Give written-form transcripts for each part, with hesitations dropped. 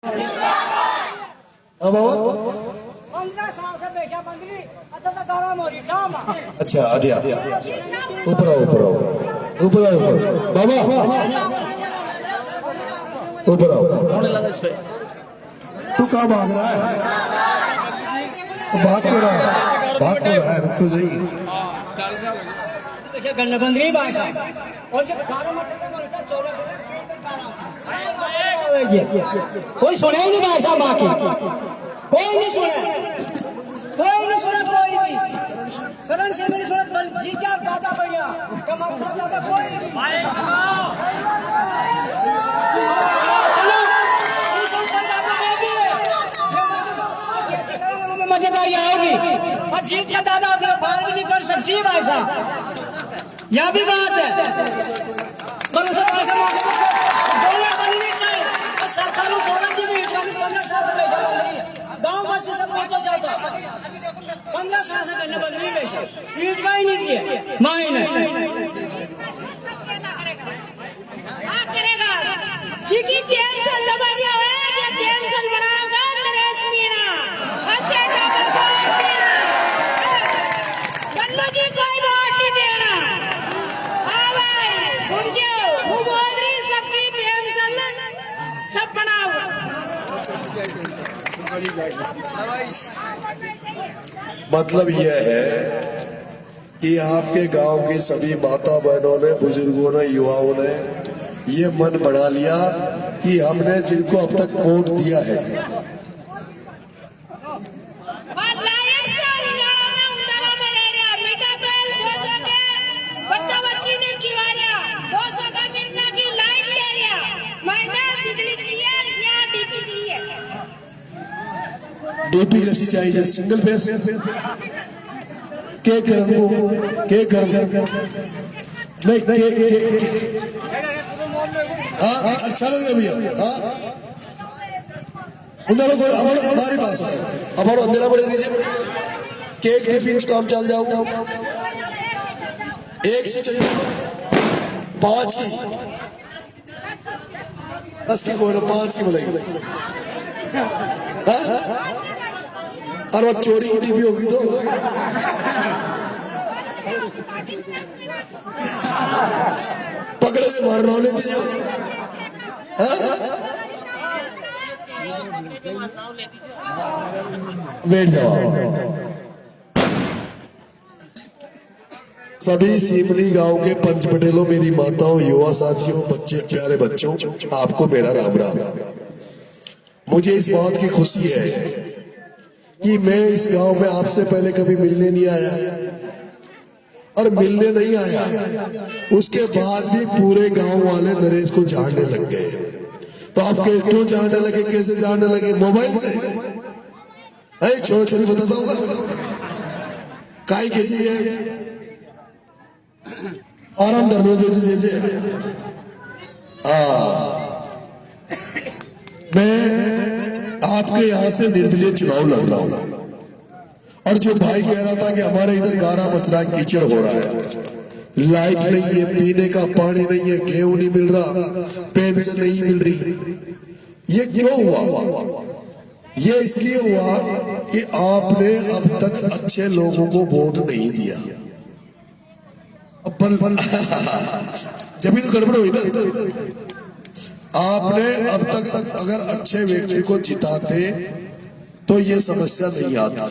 अब 15 साल से बेचा बंदगी अच्छा तो गाना मोरी शाम अच्छा आजा ऊपर आओ ऊपर आओ ऊपर आओ ऊपर बाबा ऊपर आओ। तू कहाँ भाग रहा है? भाग क्यों रहा है? भाग क्यों रहा है? रुक तो सही। बेचा गन्ना बंदगी भाषा और जो गाना मत तो मरता चोरा कोई सुने ही नहीं भाषा माँ की कोई नहीं सुना कोई भी करण से मैंने सुना जीजा दादा भैया कमाता दादा कोई नहीं मजेदारी आएगी और जीत का दादा उधर बाहर भी नहीं कर सकती भाषा यह भी बात है सरकार बोला जी भी 15 साल से बेचा बंद रही है गाँव बस से सब पहुंचा जाता 15 साल से करने बंद रही बेचा ईट का ही नहीं दिए मायने करेगा जी की कैंसल दबाया है ये कैंसल बनाएगा नरेश मीणा ऐसे बन्नू जी कोई वोट नहीं देना हाँ भाई सुन के वो बोल रही सबकी कैंसल सब बनाओ मतलब यह है कि आपके गांव की सभी माता बहनों ने, बुजुर्गों ने, युवाओं ने ये मन बना लिया कि हमने जिनको अब तक वोट दिया है डीपी कैसी चाहिए? सिंगल फेस के करम को के करम नहीं के हाँ अच्छा लगे भैया हाँ उन्होंने को हमारी पास हमारा अंधेरा बढ़े दीजिए केक टिफिन काम चल जाओ एक से चाहिए 5 की 10 की कोई 5 की बोलेगी और वो चोरी की टीवी होगी तो पकड़े से मार रहा दीजिए बैठ जाओ। सभी सीमली गांव के पंच पटेलों, मेरी माताओं, युवा साथियों, बच्चे, प्यारे बच्चों, आपको मेरा राम राम। मुझे इस बात की खुशी है कि मैं इस गांव में आपसे पहले कभी मिलने नहीं आया और मिलने नहीं आया, उसके बाद भी पूरे गांव वाले नरेश को जानने लग गए। तो आप क्यों जानने लगे, कैसे जानने लगे? मोबाइल से छोड़ छोड़ी बताता होगा काई के चाहिए आराम धर्म दीजिए। मैं आपके यहाँ से निर्दलीय चुनाव लड़ रहा हूँ और जो भाई कह रहा था कि हमारे इधर गारा मचरा कीचड़ हो रहा है, लाइट नहीं है, पीने का पानी नहीं है, गेहूं नहीं मिल रहा, पेंशन नहीं मिल रही, ये क्यों हुआ? ये इसलिए हुआ कि आपने अब तक अच्छे लोगों को वोट नहीं दिया। जब भी तो गड़बड़ हुई ना, आपने अब तक अगर अच्छे व्यक्ति को जिताते तो ये समस्या नहीं आती।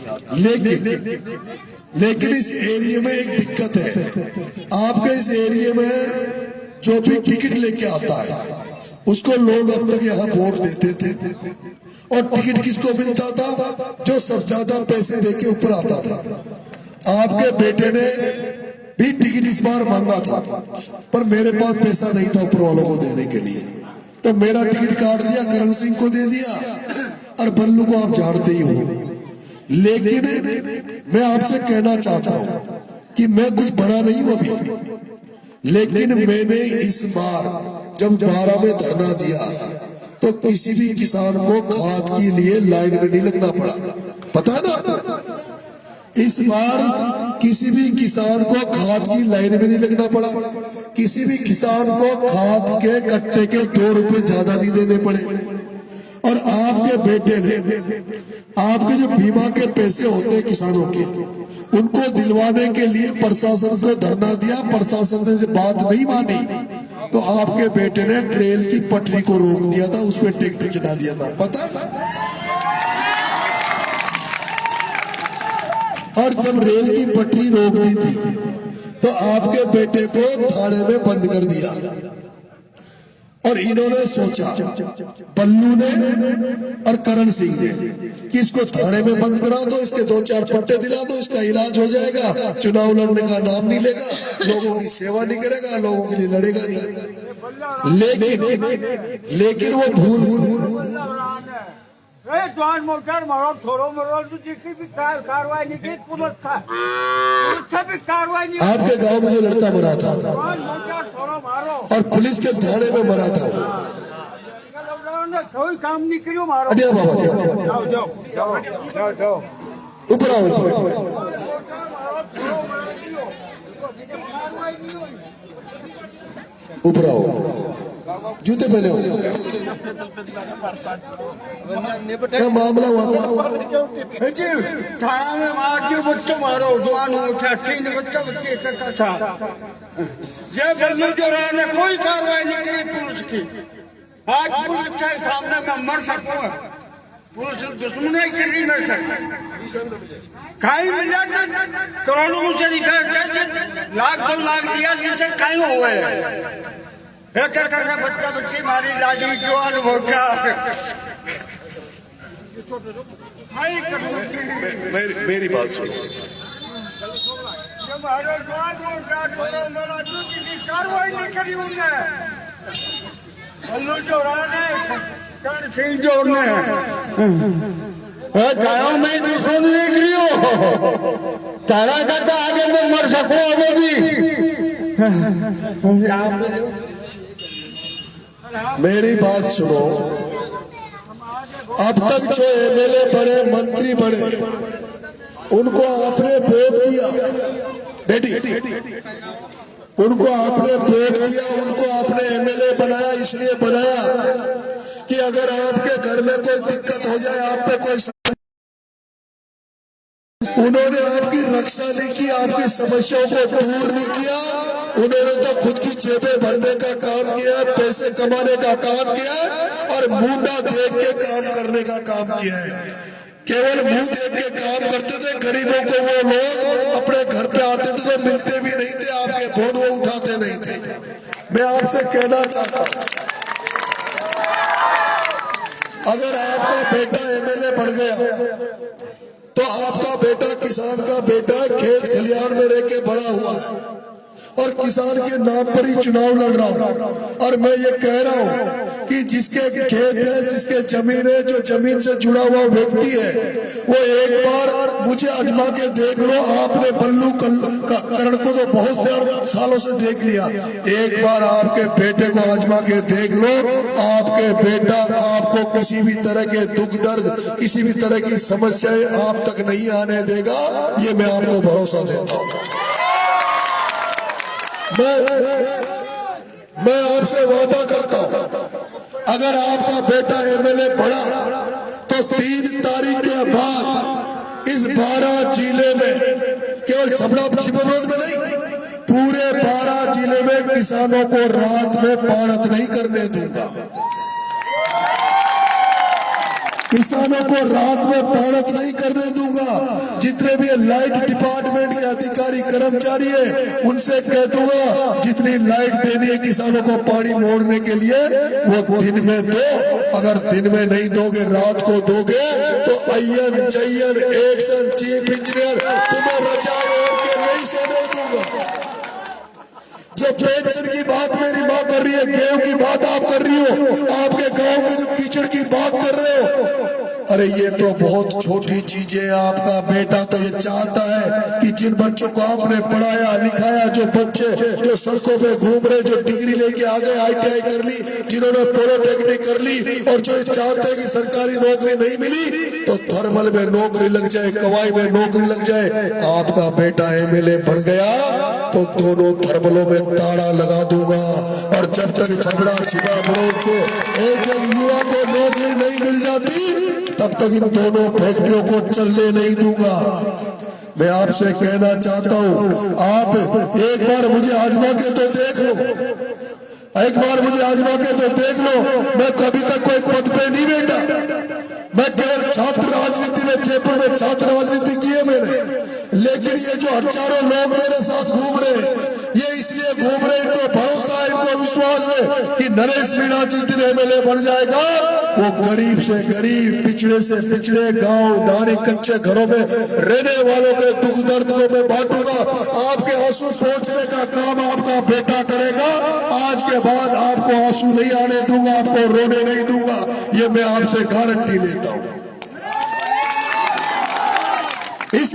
लेकिन इस एरिया में एक दिक्कत है। आपके इस एरिया में जो भी टिकट लेके आता है उसको लोग अब तक यहाँ वोट देते थे और टिकट किसको मिलता था? जो सब ज्यादा पैसे देके ऊपर आता था। आपके बेटे ने भी टिकट इस बार मांगा था पर मेरे पास पैसा नहीं था ऊपर वालों को देने के लिए, तो मेरा टिकट काट दिया, करण सिंह को दे दिया और बल्लू को आप जानते ही हो। लेकिन मैं आपसे कहना चाहता हूं कि मैं कुछ बड़ा नहीं हूं अभी, लेकिन मैंने इस बार जब 12 में धरना दिया तो किसी भी किसान को खाद के लिए लाइन में नहीं लगना पड़ा, पता है ना? इस बार किसी भी किसान को खाद की लाइन में नहीं लगना पड़ा, किसी भी किसान को खाद के कट्टे के 2 रुपए ज्यादा नहीं देने पड़े। और आपके बेटे ने आपके जो बीमा के पैसे होते हैं किसानों के, उनको दिलवाने के लिए प्रशासन को धरना दिया। प्रशासन ने बात नहीं मानी तो आपके बेटे ने ट्रेन की पटरी को रोक दिया था, उस पर ट्रैक्टर चला दिया था, पता है? और जब रेल की पटरी रोक दी थी तो आपके बेटे को थाने में बंद कर दिया। और इन्होंने सोचा, बल्लू ने और करण सिंह ने, कि इसको थाने में बंद करा दो, इसके 2-4 पट्टे दिला दो, इसका इलाज हो जाएगा, चुनाव लड़ने का नाम नहीं लेगा, लोगों की सेवा नहीं करेगा, लोगों के लिए लड़ेगा नहीं। लेकिन वो भूल जवान मोटर मारो थोड़ो मरो जिसकी भी कार्रवाई नहीं की पुलिस था, भी कार्रवाई नहीं। आपके गांव में जो लड़का मरा था जवान मोटर थोड़ो मारो और पुलिस के थाने में मरा था, कोई काम नहीं करियो मारो। अडिया बाबा जाओ जाओ जाओ जाओ ऊपर आओ, ऊपर ऊपर आओ, जूते पहने हो। क्या मामला हुआ था? थाना में मार के बच्चे मारो, जवान उठा 3 बच्चे इकट्ठा था। ये बल्लू जो रहा ने कोई कार्रवाई नहीं करी पुलिस की। आज पुलिस के सामने मैं मर सकूं, पुलिस दुश्मन ही करी न सके। कहीं मिला करोड़ों से लाख 2 लाख दिया जिनसे कहीं हुए एक बच्चा बच्ची मारी लाडी जवान भोटा। मेरी बात सुनो, कार्रवाई नहीं करी उनने, बल्लू जोड़ने कर्ण सिंह जोड़ने जाओ, मैं दुश्मन देख रही हूँ तारा का तो आगे मैं मर सकूं अभी भी। मेरी बात सुनो, अब तक जो एमएलए बने, मंत्री बने, उनको आपने वोट दिया, बेटी उनको आपने वोट दिया, उनको आपने एमएलए बनाया, इसलिए बनाया कि अगर आपके घर में कोई दिक्कत हो जाए, आप पे कोई, उन्होंने आपकी रक्षा नहीं की, आपकी समस्याओं को दूर नहीं किया। उन्होंने तो खुद की जेबें भरने का काम किया, पैसे कमाने का काम किया और मुंडा देख के काम करने का काम किया है। केवल मुंह देख के काम करते थे, गरीबों को वो लोग अपने घर पे आते थे तो मिलते भी नहीं थे, आपके फोन वो उठाते नहीं थे। मैं आपसे कहना चाहता हूं, अगर आपका बेटा एमएलए बन गया तो आपका बेटा किसान का बेटा खेत खलियान में रह के बड़ा हुआ है और किसान के नाम पर ही चुनाव लड़ रहा हूं। और मैं ये कह रहा हूं कि जिसके खेत है, जिसके जमीन है, जो जमीन से जुड़ा हुआ व्यक्ति है, वो एक बार मुझे आजमा के देख लो। आपने बल्लू करण को तो बहुत सालों से देख लिया, एक बार आपके बेटे को आजमा के देख लो। आपके बेटा आपको किसी भी तरह के दुख दर्द, किसी भी तरह की समस्याएं आप तक नहीं आने देगा, ये मैं आपको भरोसा देता हूँ। मैं आपसे वादा करता हूं, अगर आपका बेटा एमएलए बना तो 3 तारीख के बाद इस 12 जिले में, केवल छपरा छिबरोद में नहीं, पूरे 12 जिले में किसानों को रात में पाणत नहीं करने दूंगा। किसानों को रात में पाणत नहीं करने दूंगा। जितने भी लाइट डिपार्टमेंट के अधिकारी कर्मचारी है, उनसे कह दूंगा जितनी लाइट देनी है किसानों को पानी मोड़ने के लिए, वो दिन में दो। अगर दिन में नहीं दोगे, रात को दोगे, तो अय्यन जयन एक्शन चीफ इंजीनियर तुम्हें रजा ओढ़ के नहीं सोने दूंगा। जो पेंशन की बात मेरी माँ कर रही है, गेहूं की बात आप कर रही हो, आपके गांव में जो कीचड़ की बात कर रहे हो, अरे ये तो बहुत छोटी चीजें है। आपका बेटा तो ये चाहता है कि जिन बच्चों को आपने पढ़ाया लिखाया, जो बच्चे जो सड़कों पे घूम रहे, जो डिग्री लेके आ गए, ITI कर ली, जिन्होंने पॉलिटेक्निक कर ली, और जो चाहते हैं कि सरकारी नौकरी नहीं मिली तो थर्मल में नौकरी लग जाए, कवाई में नौकरी लग जाए। आपका बेटा एमएलए बन गया तो दोनों थर्मलों में ताला लगा दूंगा। और जब तक छबड़ा छिपा बड़ोद के एक एक युवा को नौकरी नहीं मिल जाती तब तक इन दोनों फैक्ट्रियों को चलने नहीं दूंगा। मैं आपसे कहना चाहता हूं, आप एक बार मुझे आजमा के तो देख लो, एक बार मुझे आजमा के तो देख लो। मैं कभी तक कोई पद पे नहीं बैठा, मैं केवल छात्र राजनीति में, जयपुर में छात्र राजनीति की है मैंने। लेकिन ये जो हजारों लोग मेरे साथ घूम रहे हैं, ये इसलिए घूम रहे, इनको भरोसा है, इनको विश्वास है कि नरेश मीणा जिस दिन एमएलए बन जाएगा वो गरीब से गरीब, पिछड़े से पिछड़े, गांव नारी कच्चे घरों में रहने वालों के दुख दर्द को मैं बांटूंगा। आपके आंसू पोंछने का काम आपका बेटा करेगा। आज के बाद आपको आंसू नहीं आने दूंगा, आपको रोने नहीं दूंगा, ये मैं आपसे गारंटी लेता हूं। इस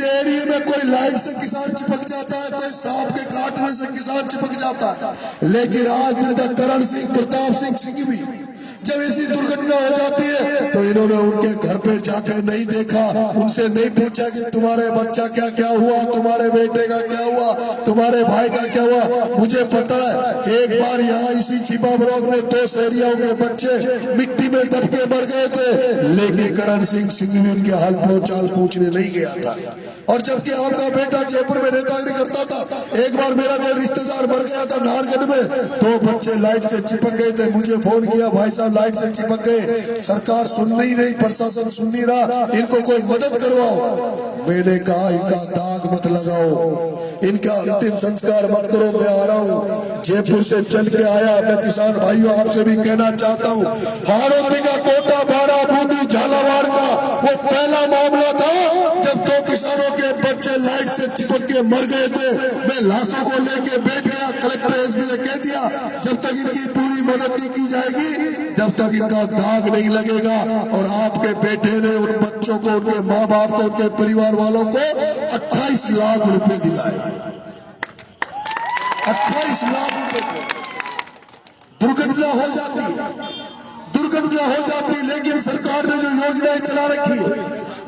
एरिया में कोई लाइट से किसान चिपक जाता है, कोई सांप के काटने से किसान चिपक जाता है, लेकिन आज दिन तक करण सिंह, प्रताप सिंह भी जब ऐसी दुर्घटना हो जाती है तो इन्होंने उनके घर पे जाकर नहीं देखा, उनसे नहीं पूछा कि तुम्हारे बच्चा क्या क्या हुआ, तुम्हारे बेटे का क्या हुआ, तुम्हारे भाई का क्या हुआ। मुझे पता है एक बार यहाँ इसी छिपा बड़ौद में 2 शहरियों के बच्चे मिट्टी में दब के मर गए थे, लेकिन करण सिंह भी उनके हाल चाल पूछने नहीं गया था। और जबकि आपका बेटा जयपुर में नेतागिरी करता था, एक बार मेरा कोई रिश्तेदार मर गया था नाहरगढ़ में, 2 बच्चे लाइट से चिपक गए थे, मुझे फोन किया, भाई साहब लाइट से चिपक गए, सरकार सुन नहीं रही, प्रशासन सुन नहीं रहा, इनको कोई मदद करवाओ। मैंने कहा इनका दाग मत लगाओ, इनका अंतिम संस्कार मत करो। मैं आ रहा हूँ, जयपुर से चल के आया। मैं किसान भाइयों आपसे भी कहना चाहता हूँ, हाड़ौती का कोटा, बारा, बूंदी, झालावाड़ का वो पहला मामला था जब 2 किसानों के बच्चे लाइट से चिपक के मर गए थे। मैं लाशों को लेके बैठ गया, कलेक्टर एसपी से कह दिया जब तक इनकी पूरी मदद नहीं की जाएगी जब तक इनका दाग नहीं लगेगा। और आपके बेटे ने उन बच्चों को, उनके माँ बाप को, उनके परिवार वालों को 28 लाख रुपए दिलाए, 28 लाख रुपए। दुर्घटना हो जाती, लेकिन सरकार ने जो योजनाएं चला रखी है,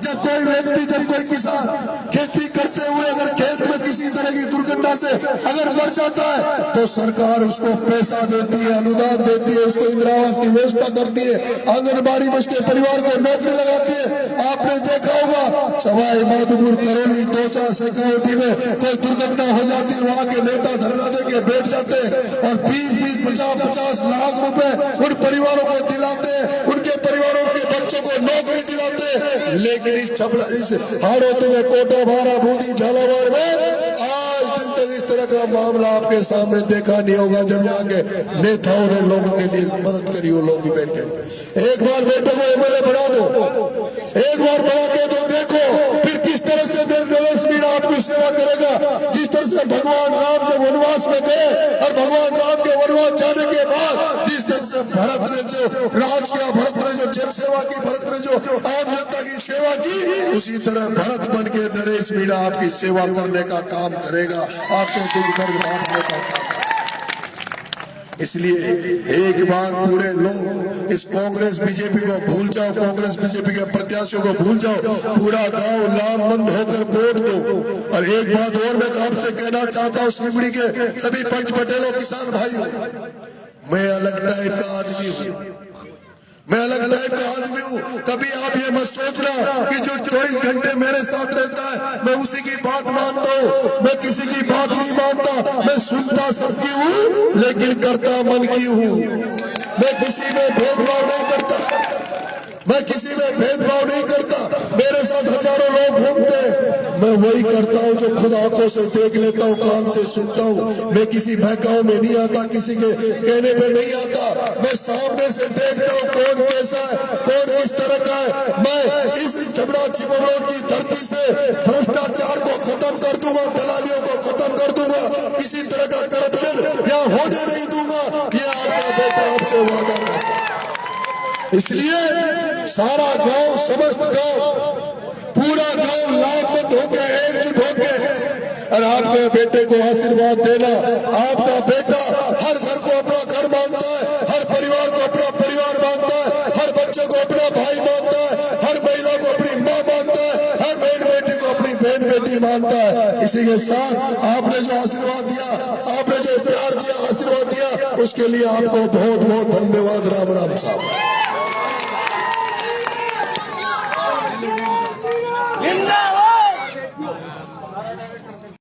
जब कोई व्यक्ति, जब कोई किसान खेती करते हुए अगर खेत में किसी तरह की दुर्घटना से अगर मर जाता है तो सरकार उसको पैसा देती है, अनुदान देती है, उसको इंदिरा आवास की व्यवस्था करती है, आंगनबाड़ी में उसके परिवार को नौकरी लगाती है। आपने देखा होगा सवाई माधोपुर, करौली, दौसा, शेखावटी में कोई दुर्घटना हो जाती है, वहां के नेता धरना दे के बैठ जाते हैं और 20-20, 50-50 लाख रुपए उन परिवारों को दिलाते हैं, उनके परिवारों के बच्चों को नौकरी दिलाते हैं। लेकिन इस हाड़ौती में, कोटा, बारा, बूंदी, झालावाड़ में आज दिन तक इस तरह का मामला आपके सामने देखा नहीं होगा। जब यहाँ के नेताओं ने लोगों के लिए मदद करी, वो लोग भी बैठे। एक बार बेटे को एमएलए बना दो, एक बार बना के तो देखो फिर किस तरह से नरेश मीणा आपकी सेवा करेगा। जिस तरह से भगवान राम जब वनवास में गए और भगवान राम के वनवास जाने के बाद जिस तरह से भरत ने जो राज किया, भरत ने जो जन सेवा की, भरत ने जो आम जनता की सेवा की, उसी तरह भरत बन के नरेश मीणा आपकी सेवा करने का काम करेगा, आपके दुख दर्द बांटने का काम। इसलिए एक बार पूरे लोग इस कांग्रेस बीजेपी को भूल जाओ, कांग्रेस बीजेपी के प्रत्याशियों को भूल जाओ, पूरा गांव लामबंद होकर वोट दो। और एक बात और मैं आपसे कहना चाहता हूँ, सिमड़ी के सभी पंच पटेलों, किसान भाइयों, मैं अलग टाइप का आदमी हूँ, मैं अलग टाइप का आदमी हूँ। कभी आप ये मत सोचना कि जो 24 घंटे मेरे साथ रहता है मैं उसी की बात मानता हूँ। मैं किसी की बात नहीं मानता, मैं सुनता सबकी हूँ लेकिन करता मन की हूँ। मैं किसी में भेदभाव नहीं करता, मैं किसी में भेदभाव नहीं करता। मेरे साथ हजारों लोग घूमते, मैं वही करता हूँ जो खुद आंखों से देख लेता हूँ, कान से सुनता हूँ। मैं किसी बहकाव में नहीं आता, किसी के कहने पे नहीं आता। मैं सामने से देखता हूँ कौन कैसा है, कौन किस तरह का है। मैं इस छबड़ा छिबरोद की धरती से भ्रष्टाचार को खत्म कर दूंगा, दलालियों को खत्म कर दूंगा, किसी तरह का करप्शन या होने नहीं दूंगा। ये आपका बेटा आपसे वादा करता है। इसलिए सारा गांव, समस्त गांव, पूरा गांव लामबंद होके, एकजुट होके और आपके बेटे को आशीर्वाद देना। आपका बेटा हर घर को अपना घर मानता है, हर परिवार को अपना परिवार मानता है, हर बच्चे को अपना भाई मानता है, हर महिला को अपनी माँ मानता है, हर बहन बेटी को अपनी बहन बेटी मानता है। इसी के साथ आपने जो आशीर्वाद दिया, आपने जो प्यार दिया, आशीर्वाद दिया, उसके लिए आपको बहुत बहुत धन्यवाद। राम राम साहब।